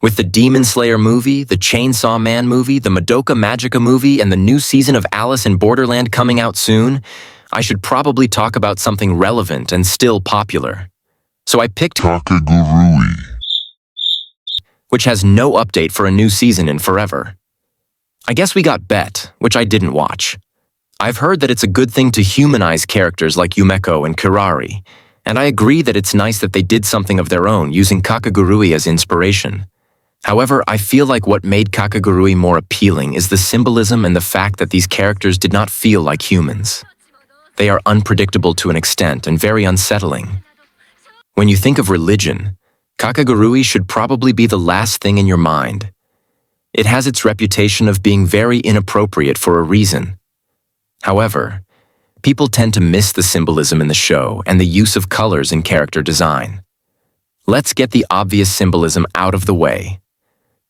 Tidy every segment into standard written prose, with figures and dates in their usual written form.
With the Demon Slayer movie, the Chainsaw Man movie, the Madoka Magica movie, and the new season of Alice in Borderland coming out soon, I should probably talk about something relevant and still popular. So I picked Kakegurui, which has no update for a new season in forever. I guess we got Bet, which I didn't watch. I've heard that it's a good thing to humanize characters like Yumeko and Kirari, and I agree that it's nice that they did something of their own using Kakegurui as inspiration. However, I feel like what made Kakegurui more appealing is the symbolism and the fact that these characters did not feel like humans. They are unpredictable to an extent and very unsettling. When you think of religion, Kakegurui should probably be the last thing in your mind. It has its reputation of being very inappropriate for a reason. However, people tend to miss the symbolism in the show and the use of colors in character design. Let's get the obvious symbolism out of the way.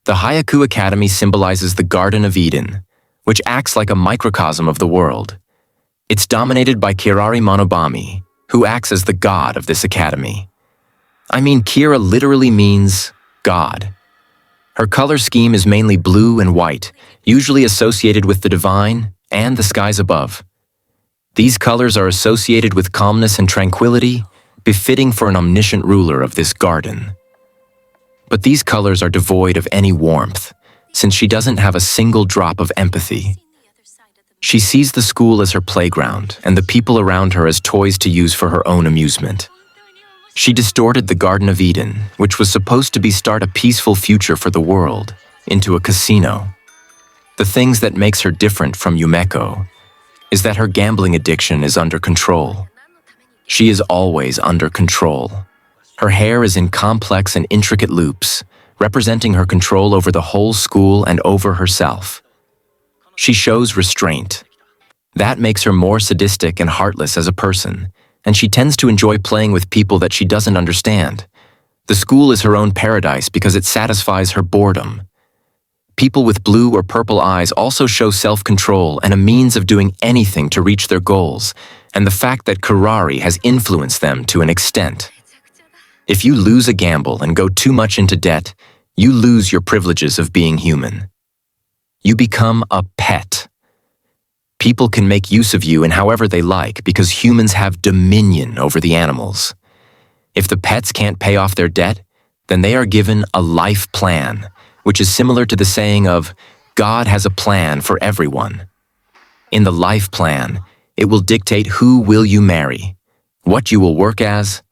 The Hyaku Academy symbolizes the Garden of Eden, which acts like a microcosm of the world. It's dominated by Kirari Monobami, who acts as the god of this academy. I mean, Kira literally means God. Her color scheme is mainly blue and white, usually associated with the divine and the skies above. These colors are associated with calmness and tranquility, befitting for an omniscient ruler of this garden. But these colors are devoid of any warmth, since she doesn't have a single drop of empathy. She sees the school as her playground and the people around her as toys to use for her own amusement. She distorted the Garden of Eden, which was supposed to start a peaceful future for the world, into a casino. The things that makes her different from Yumeko is that her gambling addiction is under control. She is always under control. Her hair is in complex and intricate loops, representing her control over the whole school and over herself. She shows restraint. That makes her more sadistic and heartless as a person, and she tends to enjoy playing with people that she doesn't understand. The school is her own paradise because it satisfies her boredom. People with blue or purple eyes also show self-control and a means of doing anything to reach their goals, and the fact that Kirari has influenced them to an extent. If you lose a gamble and go too much into debt, you lose your privileges of being human. You become a pet. People can make use of you in however they like because humans have dominion over the animals. If the pets can't pay off their debt, then they are given a life plan, which is similar to the saying of, God has a plan for everyone. In the life plan, it will dictate who will you marry, what you will work as,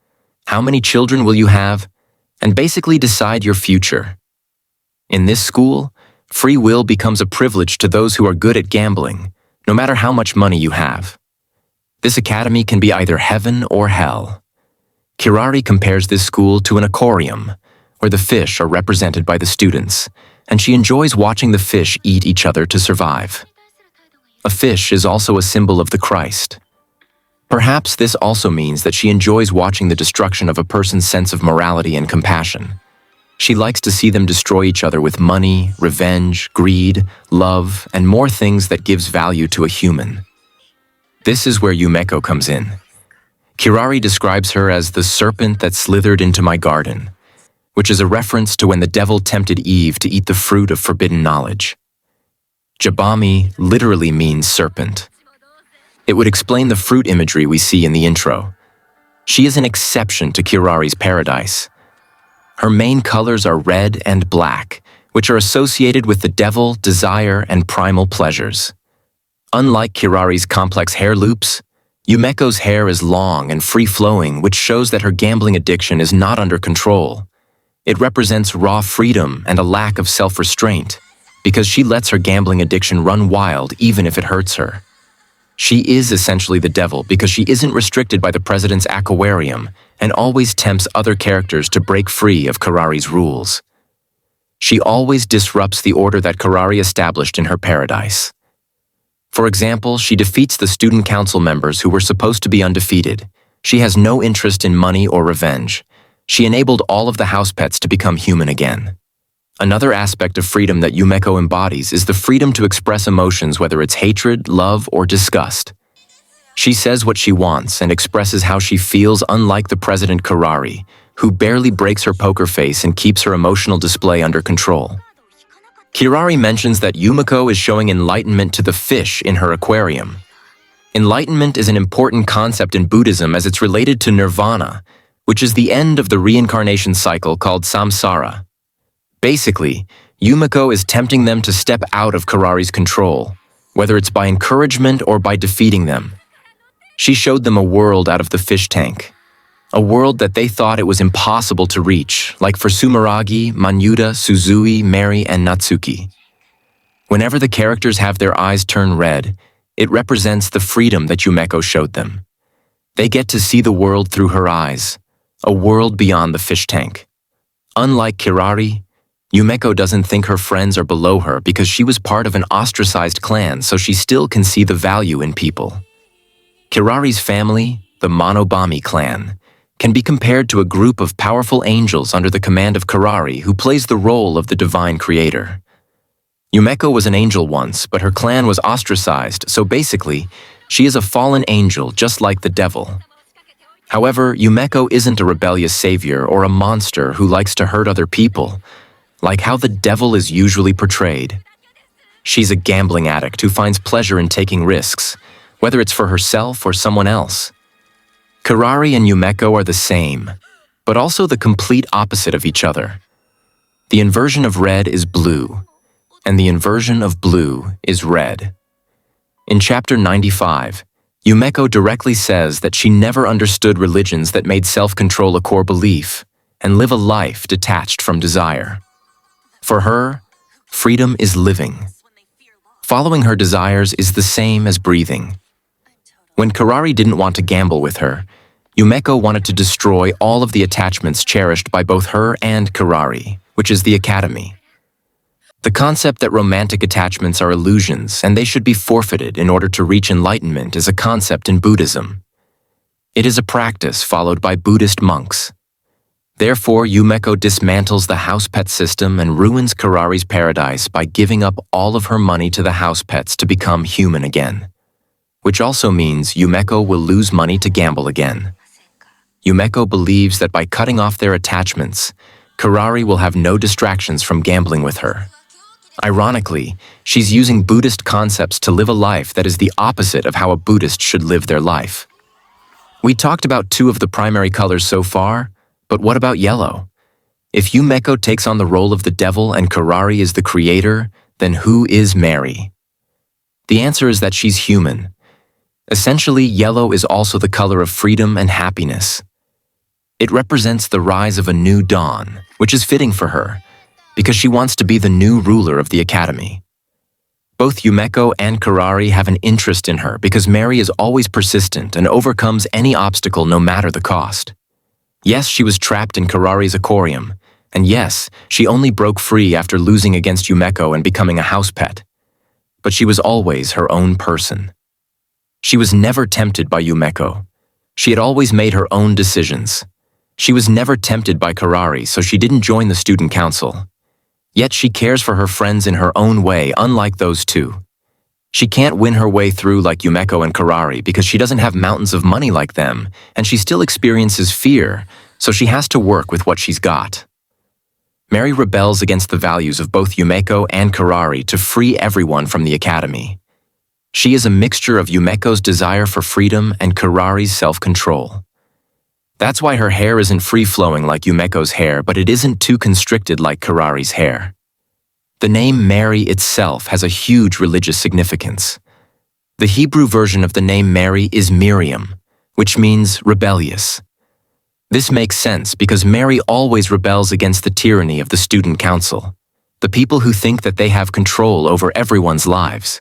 how many children will you have, and basically decide your future. In this school, free will becomes a privilege to those who are good at gambling, no matter how much money you have. This academy can be either heaven or hell. Kirari compares this school to an aquarium, where the fish are represented by the students, and she enjoys watching the fish eat each other to survive. A fish is also a symbol of the Christ. Perhaps this also means that she enjoys watching the destruction of a person's sense of morality and compassion. She likes to see them destroy each other with money, revenge, greed, love, and more things that gives value to a human. This is where Yumeko comes in. Kirari describes her as the serpent that slithered into my garden, which is a reference to when the devil tempted Eve to eat the fruit of forbidden knowledge. Jabami literally means serpent. It would explain the fruit imagery we see in the intro. She is an exception to Kirari's paradise. Her main colors are red and black, which are associated with the devil, desire, and primal pleasures. Unlike Kirari's complex hair loops, Yumeko's hair is long and free-flowing, which shows that her gambling addiction is not under control. It represents raw freedom and a lack of self-restraint, because she lets her gambling addiction run wild even if it hurts her. She is essentially the devil because she isn't restricted by the president's aquarium and always tempts other characters to break free of Kirari's rules. She always disrupts the order that Kirari established in her paradise. For example, she defeats the student council members who were supposed to be undefeated. She has no interest in money or revenge. She enabled all of the Housepets to become human again. Another aspect of freedom that Yumeko embodies is the freedom to express emotions, whether it's hatred, love, or disgust. She says what she wants and expresses how she feels, unlike the President Kirari, who barely breaks her poker face and keeps her emotional display under control. Kirari mentions that Yumeko is showing enlightenment to the fish in her aquarium. Enlightenment is an important concept in Buddhism as it's related to nirvana, which is the end of the reincarnation cycle called samsara. Basically, Yumeko is tempting them to step out of Kirari's control, whether it's by encouragement or by defeating them. She showed them a world out of the fish tank, a world that they thought it was impossible to reach, like for Sumeragi, Manyuda, Suzui, Mary, and Natsuki. Whenever the characters have their eyes turn red, it represents the freedom that Yumeko showed them. They get to see the world through her eyes, a world beyond the fish tank. Unlike Kirari, Yumeko doesn't think her friends are below her because she was part of an ostracized clan, so she still can see the value in people. Kirari's family, the Monobami clan, can be compared to a group of powerful angels under the command of Kirari, who plays the role of the divine creator. Yumeko was an angel once, but her clan was ostracized, so basically, she is a fallen angel just like the devil. However, Yumeko isn't a rebellious savior or a monster who likes to hurt other people, like how the devil is usually portrayed. She's a gambling addict who finds pleasure in taking risks, whether it's for herself or someone else. Kirari and Yumeko are the same, but also the complete opposite of each other. The inversion of red is blue, and the inversion of blue is red. In chapter 95, Yumeko directly says that she never understood religions that made self-control a core belief and live a life detached from desire. For her, freedom is living. Following her desires is the same as breathing. When Kirari didn't want to gamble with her, Yumeko wanted to destroy all of the attachments cherished by both her and Kirari, which is the academy. The concept that romantic attachments are illusions and they should be forfeited in order to reach enlightenment is a concept in Buddhism. It is a practice followed by Buddhist monks. Therefore, Yumeko dismantles the Housepet system and ruins Kirari's paradise by giving up all of her money to the Housepets to become human again. Which also means Yumeko will lose money to gamble again. Yumeko believes that by cutting off their attachments, Kirari will have no distractions from gambling with her. Ironically, she's using Buddhist concepts to live a life that is the opposite of how a Buddhist should live their life. We talked about two of the primary colors so far, but what about yellow? If Yumeko takes on the role of the devil and Kirari is the creator, then who is Mary? The answer is that she's human. Essentially, yellow is also the color of freedom and happiness. It represents the rise of a new dawn, which is fitting for her, because she wants to be the new ruler of the academy. Both Yumeko and Kirari have an interest in her because Mary is always persistent and overcomes any obstacle no matter the cost. Yes, she was trapped in Kirari's aquarium, and yes, she only broke free after losing against Yumeko and becoming a house pet. But she was always her own person. She was never tempted by Yumeko. She had always made her own decisions. She was never tempted by Kirari, so she didn't join the student council. Yet she cares for her friends in her own way, unlike those two. She can't win her way through like Yumeko and Kirari because she doesn't have mountains of money like them, and she still experiences fear, so she has to work with what she's got. Mary rebels against the values of both Yumeko and Kirari to free everyone from the academy. She is a mixture of Yumeko's desire for freedom and Kirari's self-control. That's why her hair isn't free-flowing like Yumeko's hair, but it isn't too constricted like Kirari's hair. The name Mary itself has a huge religious significance. The Hebrew version of the name Mary is Miriam, which means rebellious. This makes sense because Mary always rebels against the tyranny of the student council, the people who think that they have control over everyone's lives.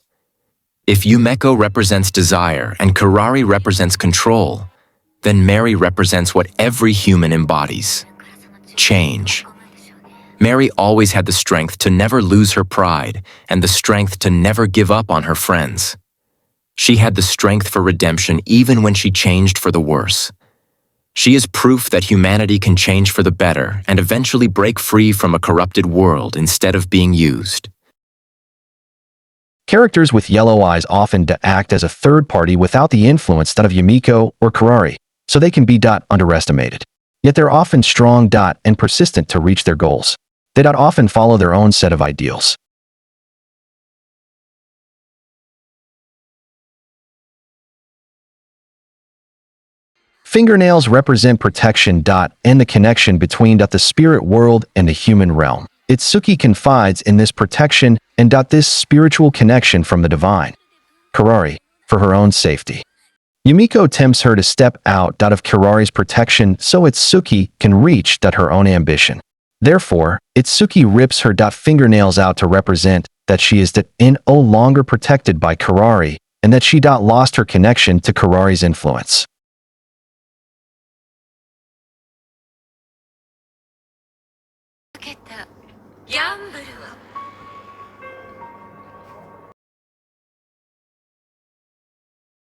If Yumeko represents desire and Kirari represents control, then Mary represents what every human embodies: change. Mary always had the strength to never lose her pride and the strength to never give up on her friends. She had the strength for redemption even when she changed for the worse. She is proof that humanity can change for the better and eventually break free from a corrupted world instead of being used. Characters with yellow eyes often act as a third party without the influence that of Yumeko or Kirari, so they can be underestimated. Yet they're often strong and persistent to reach their goals. They often follow their own set of ideals. Fingernails represent protection and the connection between the spirit world and the human realm. Itsuki confides in this protection and this spiritual connection from the divine. Kirari, for her own safety. Yumeko tempts her to step out of Kirari's protection so Itsuki can reach her own ambition. Therefore, Itsuki rips her fingernails out to represent that she is no longer protected by Kirari and that she lost her connection to Kirari's influence.